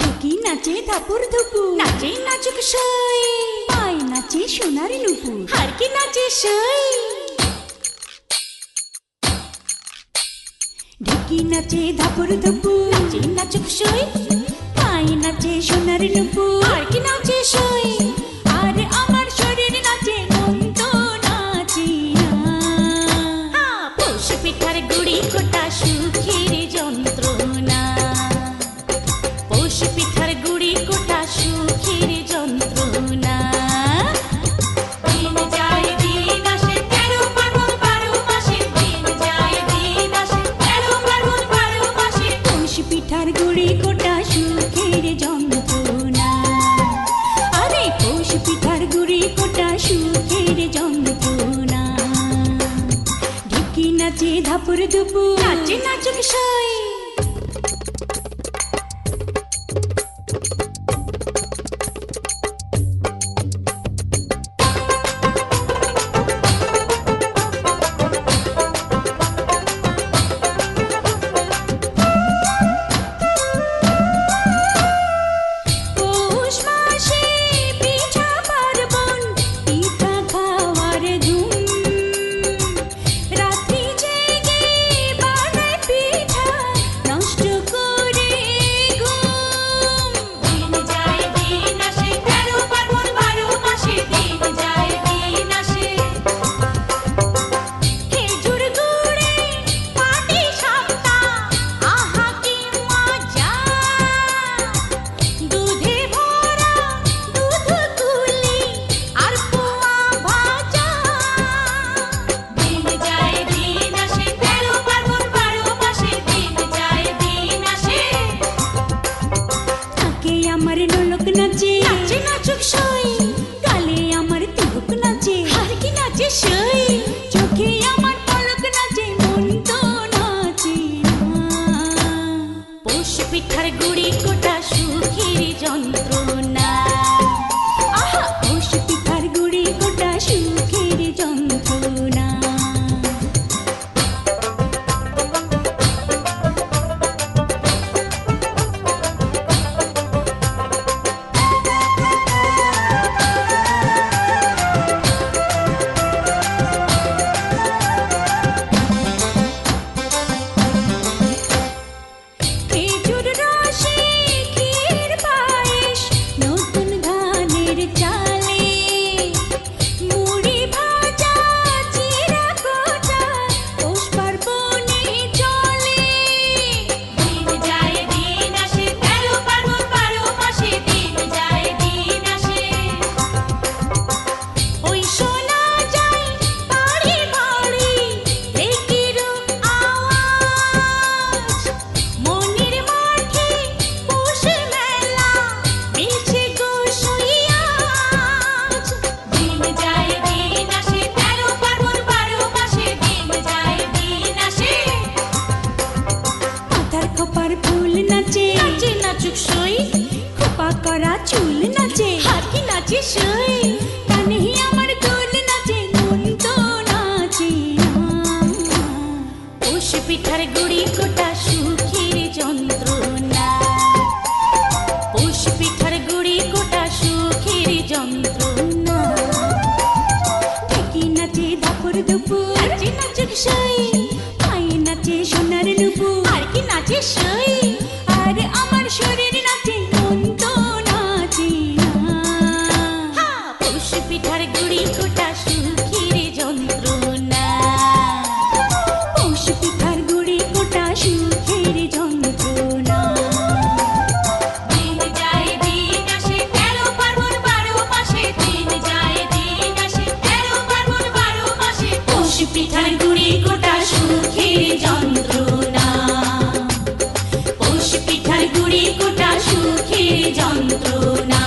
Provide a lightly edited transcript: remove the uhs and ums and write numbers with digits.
ঢুকি নাচে ধাপুর ধুপু, নাচে নাচুক সই, পায় নাচে সোনার নুপুর, হারকি নাচে সই। ঢুকি নাচে ধাপুর ধুপু, নাচে নাচুক সই, পায় নাচে সোনার নুপুর, হারকি নাচে সই। আর আমার শরীর নাচে, মন তো নাচে না। পৌষ পিঠার গুড়ি কোটা সুখের যন্ত্রণা, পৌষ পিঠার গুড়ি কোটা সুখের যন্ত্রণা। দিন যায় দিন আসে, 13 পার্বণ 12 মাসে, দিন যায় দিন আসে, 13 পার্বণ 12 মাসে। পৌষ পিঠার গুড়ি কোটা সুখের যন্ত্রণা, আরে পৌষ পিঠার গুড়ি কোটা সুখের যন্ত্রণা। ঢুকি নাচে ধাপুর ধুপু, নাচে নাচুক সই। পৌষ মাসে পিঠা পার্বণ, পিঠা খাওয়ার ধুম, রাত্রি জেগে বানায় পিঠা, নষ্ট করে ঘুম। দিন যায় দিন আসে, 13 পার্বণ 12 মাসে, দিন যায় দিন আসে। খেজুর গুড়ে পাটি সাপটা, আহা কি মজা, দুধে ভরা দুধ কুলি আর পোয়া ভাজা। দিন যায় দিন আসে, 13 পার্বণ 12 মাসে, দিন যায় দিন আসে। থাকে আমার নোলক নাচে, নাচে নাচুক সই, গালে আমার তিলক নাচে, হারকি নাচে সই। চোখে আমার পলক নাচে, মন তো নাচে না। পৌষ পিঠার গুড়ি কোটা সুখের যন্ত্রণা, আহা পৌষ পিঠার গুড়ি কোটা সুখের যন্ত্রণা। খেজুর রসে ক্ষীর পায়েস, নতুন ধানের চালে, মুড়ি ভাজা চিরা কোটা, পৌষ পার্বণে চলে। দিন যায় দিন আসে, 13 পার্বণ 12 মাসে, দিন যায় দিন আসে। ওই শোনা যায় বাড়ি বাড়ি ঢেকির আওয়াজ, মনের মাঠে পৌষ মেলা, মিলছে গো সইয়াজ। দিন যায় দিন আসে, 13 পার্বণ 12 মাসে, দিন যায় দিন আসে। মাথার খোপার ফুল নাচে, নাচে নাচুক সই, খোপা করা চুল নাচে, হারকি নাচে সই। কানে আমার দোল নাচে, মন তো নাচে না। পৌষ পিঠার গুড়ি কোটা সুখের যন্ত্রণা, পৌষ পিঠার গুড়ি কোটা সুখের যন্ত্রণা। ঢেকি নাচে ধাপুর ধুপু, নাচে নাচুক সই, পায়ে নাচে সোনার নুপুর, হারকি নাচে সই। আর আমার শরীর নাচে, মন তো নাচে না। পৌষ পিঠার গুড়ি কোটা সুখের যন্ত্রণা, পৌষ পিঠার গুড়ি কোটা সুখের যন্ত্রণা। দিন যায় দিন আসে, 13 পার্বণ 12 মাসে, দিন যায় দিন আসে, 13 পার্বণ 12 মাসে। পৌষ পিঠার গুড়ি কোটা সুখের যন্ত্রণা, পৌষ পিঠার গুড়ি কোটা সুখের যন্ত্রণা।